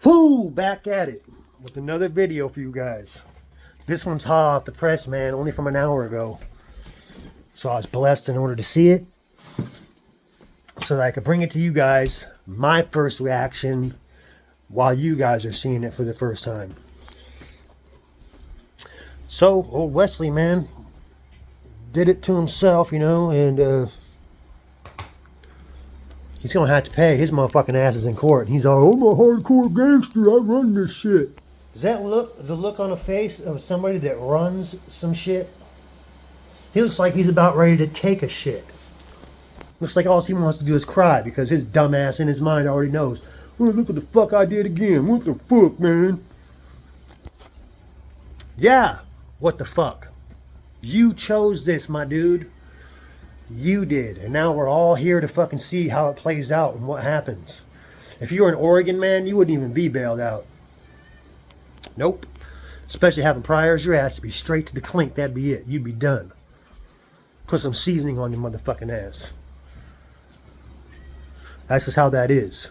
Whoo! Back at it with another video for you guys. This one's hot off the press, man, only from an hour ago. So I was blessed in order to see it, so that I could bring it to you guys, my first reaction, while you guys are seeing it for the first time. So, old Wesley, man, did it to himself, you know, and he's gonna have to pay. His motherfucking ass is in court. He's all, I'm a hardcore gangster, I run this shit. Does that look the look on the face of somebody that runs some shit? He looks like he's about ready to take a shit. Looks like all he wants to do is cry because his dumb ass in his mind already knows, oh, look what the fuck I did again. What the fuck, man? Yeah, what the fuck? You chose this, my dude. You did. And now we're all here to fucking see how it plays out and what happens. If you were an Oregon man, you wouldn't even be bailed out. Nope. Especially having priors, your ass would be straight to the clink. That'd be it. You'd be done. Put some seasoning on your motherfucking ass. That's just how that is.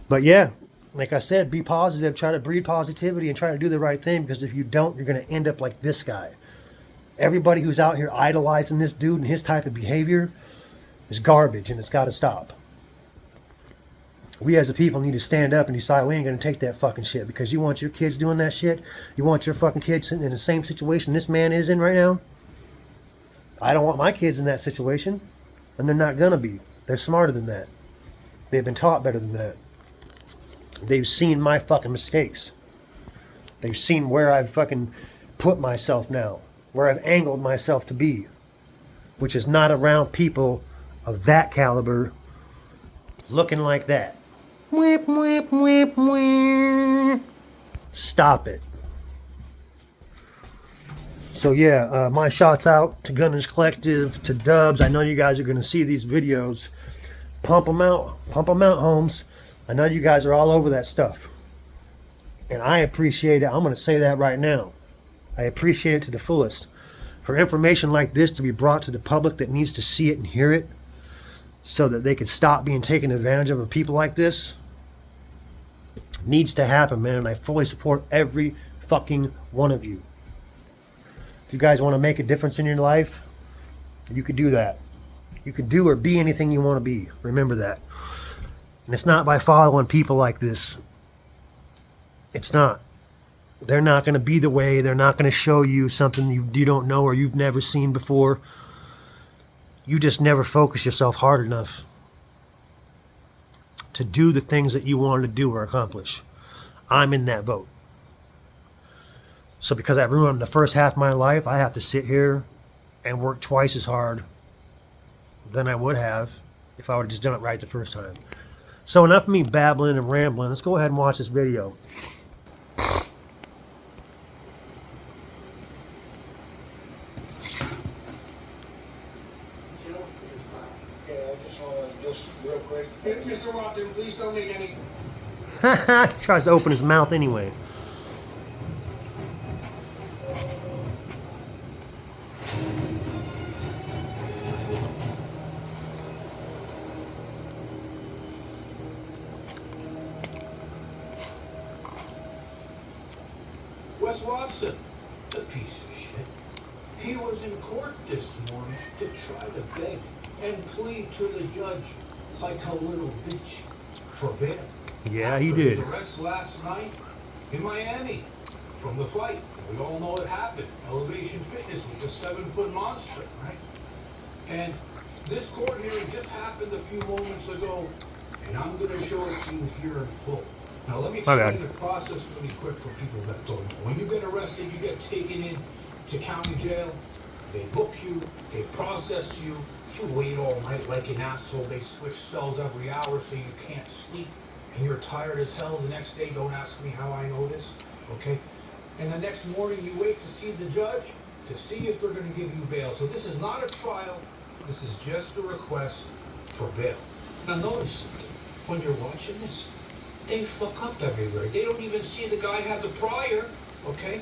But yeah, like I said, be positive. Try to breed positivity and try to do the right thing, because if you don't, you're going to end up like this guy. Everybody who's out here idolizing this dude and his type of behavior is garbage, and it's got to stop. We as a people need to stand up and decide we ain't going to take that fucking shit, because you want your kids doing that shit? You want your fucking kids in the same situation this man is in right now? I don't want my kids in that situation, and they're not going to be. They're smarter than that. They've been taught better than that. They've seen my fucking mistakes. They've seen where I've fucking put myself now, where I've angled myself to be, which is not around people of that caliber looking like that. Whip, whip, whip, whip. Stop it. So yeah, my shout's out to Gunners Collective, to Dubs. I know you guys are going to see these videos. Pump them out, Holmes. I know you guys are all over that stuff, and I appreciate it. I'm going to say that right now. I appreciate it to the fullest. For information like this to be brought to the public that needs to see it and hear it, so that they can stop being taken advantage of people like this, needs to happen, man. And I fully support every fucking one of you. If you guys want to make a difference in your life, you could do that. You could do or be anything you want to be. Remember that. And it's not by following people like this. It's not. They're not going to be the way. They're not going to show you something you don't know or you've never seen before. You just never focus yourself hard enough to do the things that you wanted to do or accomplish. I'm in that boat. So because I ruined the first half of my life, I have to sit here and work twice as hard than I would have if I would have just done it right the first time. So enough of me babbling and rambling. Let's go ahead and watch this video. Real quick. Hey, Mr. Watson, please don't make any... He tries to open his mouth anyway. Wes Watson, the piece of shit. He was in court this morning to try to beg and plead to the judge like a little bitch for bail. Yeah, he did. His arrest last night in Miami from the fight. We all know it happened. Elevation Fitness with the 7-foot monster, right? And this court hearing just happened a few moments ago, and I'm going to show it to you here in full. Now, let me explain the process really quick for people that don't know. When you get arrested, you get taken in to county jail. They book you. They process you. You wait all night like an asshole. They switch cells every hour so you can't sleep. And you're tired as hell the next day. Don't ask me how I know this, okay? And the next morning, you wait to see the judge to see if they're going to give you bail. So this is not a trial. This is just a request for bail. Now, notice something. When you're watching this, they fuck up everywhere. They don't even see the guy has a prior, okay?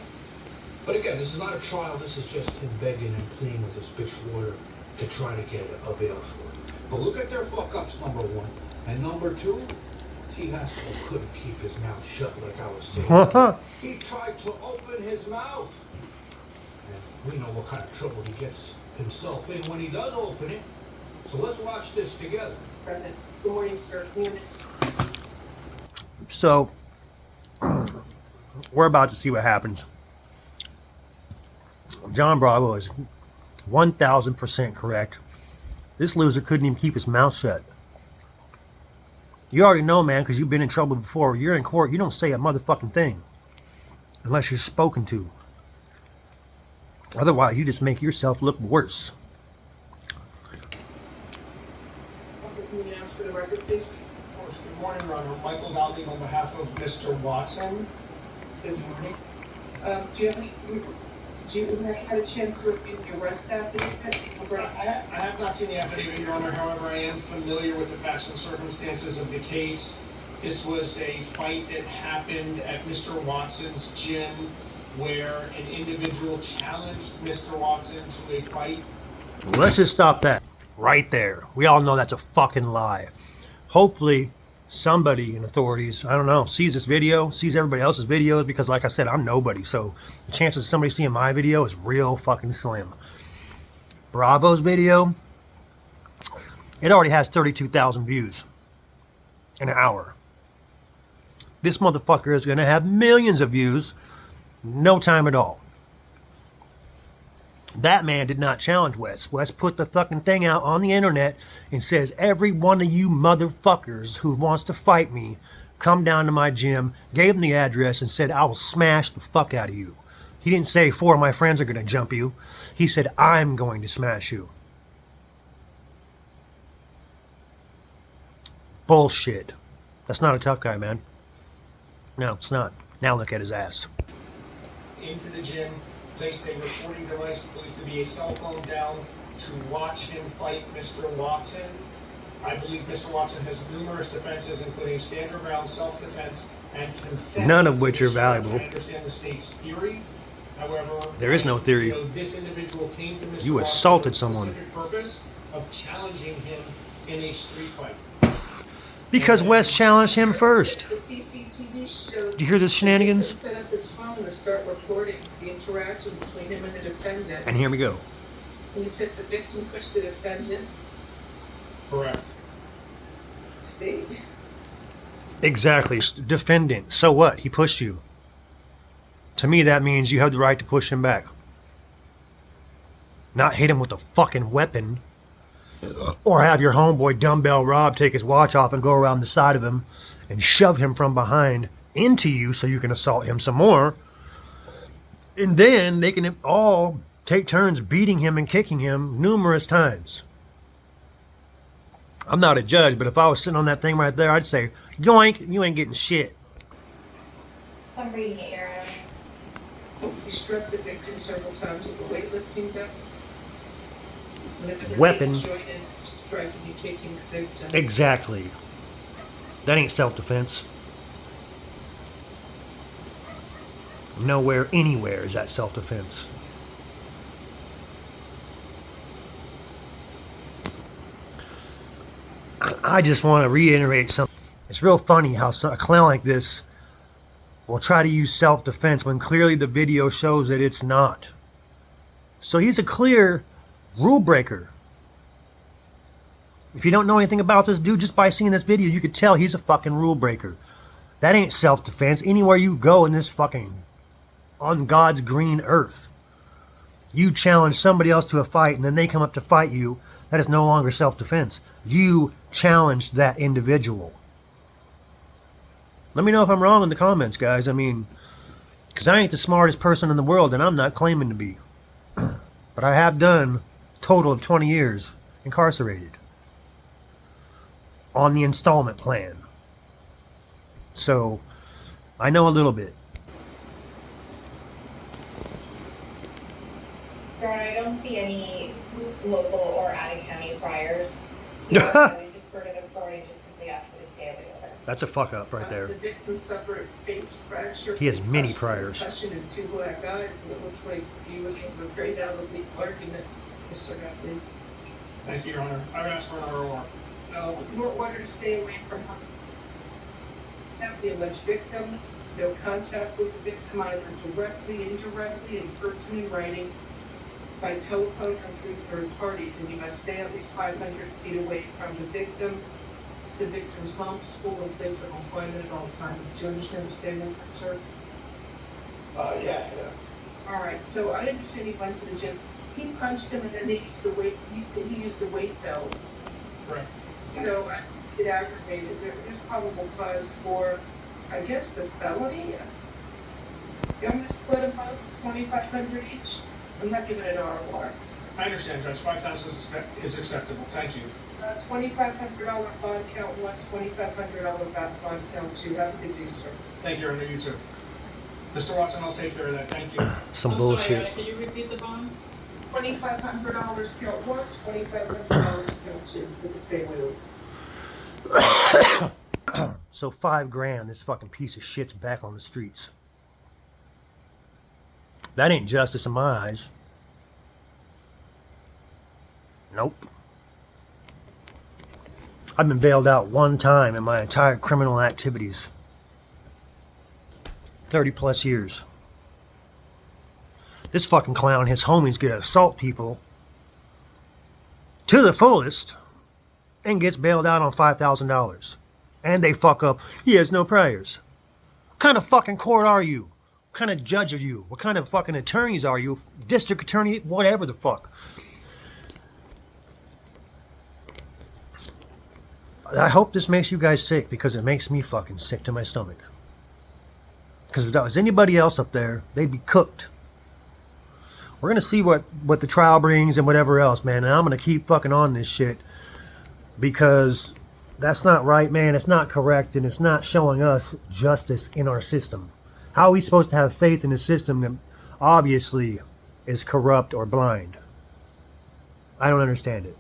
But again, this is not a trial. This is just him begging and pleading with his bitch lawyer to try to get a bail for it. But look at their fuck ups, number one. And number two, T. Haskell couldn't keep his mouth shut like I was saying. He tried to open his mouth. And we know what kind of trouble he gets himself in when he does open it. So let's watch this together. President, good morning, sir. So, we're about to see what happens. John Bravo is 1,000% correct. This loser couldn't even keep his mouth shut. You already know, man, because you've been in trouble before. You're in court, you don't say a motherfucking thing unless you're spoken to. Otherwise, you just make yourself look worse. Also, can you announce for the record, please? Of course. Good morning, Your Honor. Michael Gottlieb on behalf of Mr. Watson. Good morning. Do you have had a chance to review the arrest affidavit? I have not seen the affidavit, Your Honor. However, I am familiar with the facts and circumstances of the case. This was a fight that happened at Mr. Watson's gym where an individual challenged Mr. Watson to a fight. Let's just stop that right there. We all know that's a fucking lie. Hopefully, somebody in authorities, I don't know, sees this video, sees everybody else's videos, because like I said, I'm nobody, so the chances of somebody seeing my video is real fucking slim. Bravo's video, it already has 32,000 views in an hour. This motherfucker is going to have millions of views, no time at all. That man did not challenge Wes. Wes put the fucking thing out on the internet and says, every one of you motherfuckers who wants to fight me, come down to my gym, gave him the address and said, I will smash the fuck out of you. He didn't say 4 of my friends are going to jump you. He said, I'm going to smash you. Bullshit. That's not a tough guy, man. No, it's not. Now look at his ass. Into the gym, placed a recording device believed to be a cell phone down to watch him fight Mr. Watson. I believe Mr. Watson has numerous defenses, including stand your ground, self-defense, and consent. None of which are valuable. I understand the state's theory. However, there is no theory. This individual came to Mr. You Watson assaulted for the someone. specific purpose of challenging him in a street fight. Because Wes challenged him first. The CCTV showed. Did you hear the shenanigans? He set up his phone to start recording the interaction between him and the defendant. And here we go. And it says the victim pushed the defendant. Correct. State. Exactly. Defendant. So what? He pushed you. To me, that means you have the right to push him back. Not hit him with a fucking weapon. Or have your homeboy Dumbbell Rob take his watch off and go around the side of him and shove him from behind into you so you can assault him some more. And then they can all take turns beating him and kicking him numerous times. I'm not a judge, but if I was sitting on that thing right there, I'd say, yoink, you ain't getting shit. I'm reading it, Your Honor. He struck the victim several times with a weightlifting belt. Weapon. Striking and kicking the victim. Exactly. That ain't self-defense. Nowhere, anywhere is that self-defense. I just want to reiterate something. It's real funny how a clown like this will try to use self-defense when clearly the video shows that it's not. So he's a clear rule breaker. If you don't know anything about this dude, just by seeing this video, you could tell he's a fucking rule breaker. That ain't self-defense. Anywhere you go in this fucking, on God's green earth, you challenge somebody else to a fight and then they come up to fight you, that is no longer self-defense. You challenged that individual. Let me know if I'm wrong in the comments, guys. I mean, because I ain't the smartest person in the world, and I'm not claiming to be. But I have done a total of 20 years incarcerated on the installment plan. So, I know a little bit. Your Honor, I don't see any local or out-of-county priors. I would defer to the court and just simply ask for the stay of the order. That's a fuck up right there. The victim suffered a face fracture. He has many priors. Concussion and 2 black eyes, and it looks like he was able to break out of the argument. Mr. Gottlieb. Thank you, Your Honor. I would ask for an ROR. Your order to stay away from him. have the alleged victim, no contact with the victim either directly, indirectly, in person in writing, by telephone or through third parties, and you must stay at least 500 feet away from the victim's home, school, and place of employment at all times. Do you understand the statement, sir? Yeah. All right, so I understand he went to the gym. He punched him, and then they used the weight. He used the weight belt. Correct. So it aggravated. There's probable cause for, I guess, the felony. You want me to split them both, 2,500 each? I'm not giving it ROR. I understand, Judge. 5,000 is acceptable. Thank you. $2,500 bond count one, $2,500 bond count two. Have a good day, sir. Thank you, Your Honor. You too. Mr. Watson, I'll take care of that. Thank you. Some I'm bullshit. Sorry, can you repeat the bond? $2,500 count one, $2,500 count two. For the state with So $5,000, this fucking piece of shit's back on the streets. That ain't justice in my eyes. Nope. I've been bailed out one time in my entire criminal activities. 30 plus years. This fucking clown and his homies get to assault people to the fullest and gets bailed out on $5,000. And they fuck up. He has no priors. What kind of fucking court are you? What kind of judge are you? What kind of fucking attorneys are you? District attorney, whatever the fuck. I hope this makes you guys sick, because it makes me fucking sick to my stomach. Because if that was anybody else up there, they'd be cooked. We're going to see what the trial brings and whatever else, man. And I'm going to keep fucking on this shit, because that's not right, man. It's not correct, and it's not showing us justice in our system. How are we supposed to have faith in a system that obviously is corrupt or blind? I don't understand it.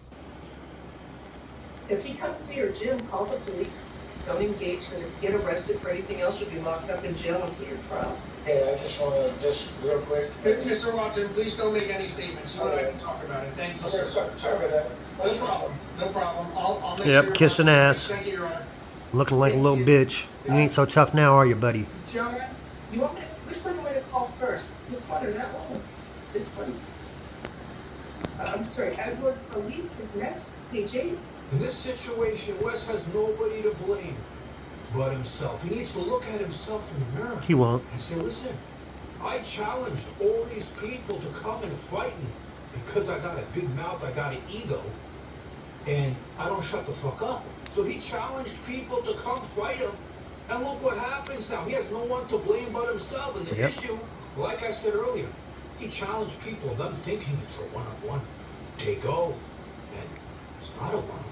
If he comes to your gym, call the police. Don't engage, because if you get arrested for anything else, you'll be locked up in jail until your trial. Hey, I just want to, just real quick. Mr. Watson, please don't make any statements. You and I can talk about it. Thank you, Okay, sir. sorry about that. No problem. No problem. I'll make Yep, sure. kissing ass. Thank you, Your Honor. Looking like a little bitch. You ain't so tough now, are you, buddy? John, you want me to, which one do you want me to call first? This one or that one? This one. I'm sorry, Edward Philippe is next, page 8. In this situation, Wes has nobody to blame but himself. He needs to look at himself in the mirror He won't. and say, listen, I challenged all these people to come and fight me because I got a big mouth, I got an ego, and I don't shut the fuck up. So he challenged people to come fight him, and look what happens now. He has no one to blame but himself. And the Yep. issue, like I said earlier, he challenged people, them thinking it's a one-on-one. They go, and it's not a one-on-one.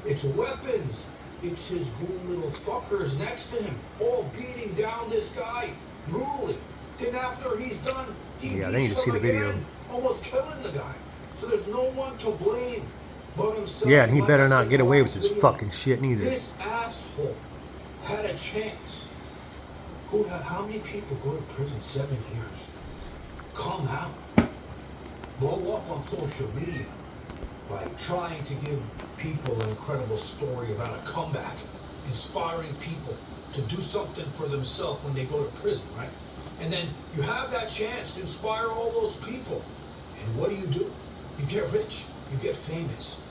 It's weapons. It's his goon little fuckers next to him, all beating down this guy brutally. Then after he's done, he Yeah, they need to beats see him the video. again, almost killing the guy. So there's no one to blame but himself. Yeah, and he Like better I not said get in the away with last his video, fucking shit neither. This asshole had a chance. How many people go to prison 7 years? Come out, blow up on social media by trying to give people an incredible story about a comeback, inspiring people to do something for themselves when they go to prison, right? And then you have that chance to inspire all those people. And what do? You get rich, you get famous.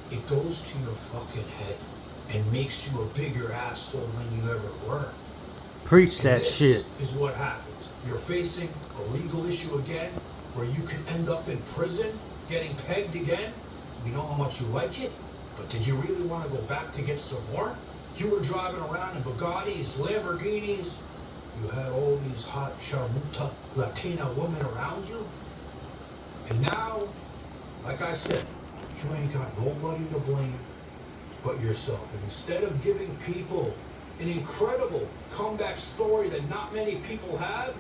It goes to your fucking head and makes you a bigger asshole than you ever were. Preach And that this shit. is what happens. You're facing a legal issue again where you can end up in prison getting pegged again. We know how much you like it, but did you really want to go back to get some more? You were driving around in Bugattis, Lamborghinis. You had all these hot charmuta Latina women around you. And now, like I said, you ain't got nobody to blame but yourself. And instead of giving people an incredible comeback story that not many people have,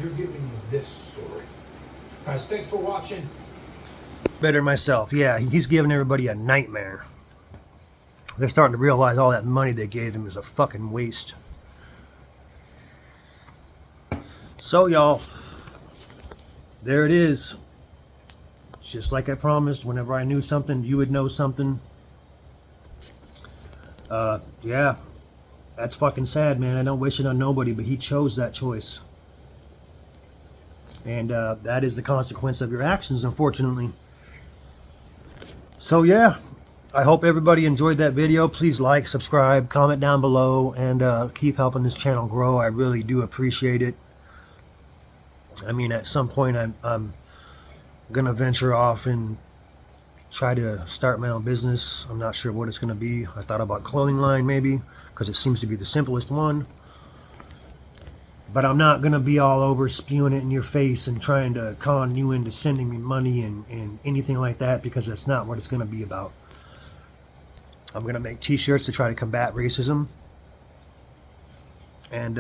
you're giving them this story. Guys, thanks for watching. Better myself. Yeah, he's giving everybody a nightmare. They're starting to realize all that money they gave him is a fucking waste. So, y'all, there it is. Just like I promised, whenever I knew something, you would know something. Yeah. That's fucking sad, man. I don't wish it on nobody, but he chose that choice. And that is the consequence of your actions, unfortunately. So yeah, I hope everybody enjoyed that video. Please like, subscribe, comment down below, and keep helping this channel grow. I really do appreciate it. I mean, at some point I'm gonna venture off and try to start my own business. I'm not sure what it's gonna be. I thought about clothing line maybe, because it seems to be the simplest one. But I'm not going to be all over spewing it in your face and trying to con you into sending me money and anything like that, because that's not what it's going to be about. I'm going to make t-shirts to try to combat racism. And,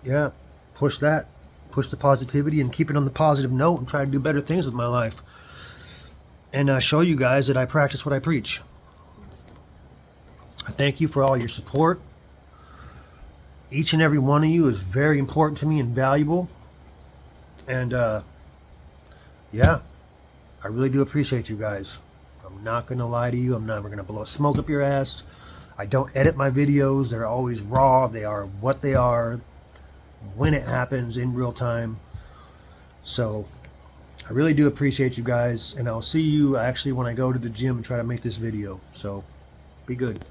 yeah, push that. Push the positivity and keep it on the positive note and try to do better things with my life. And show you guys that I practice what I preach. I thank you for all your support. Each and every one of you is very important to me and valuable. And, yeah, I really do appreciate you guys. I'm not going to lie to you. I'm never going to blow smoke up your ass. I don't edit my videos. They're always raw. They are what they are when it happens in real time. So, I really do appreciate you guys. And I'll see you actually when I go to the gym and try to make this video. So, be good.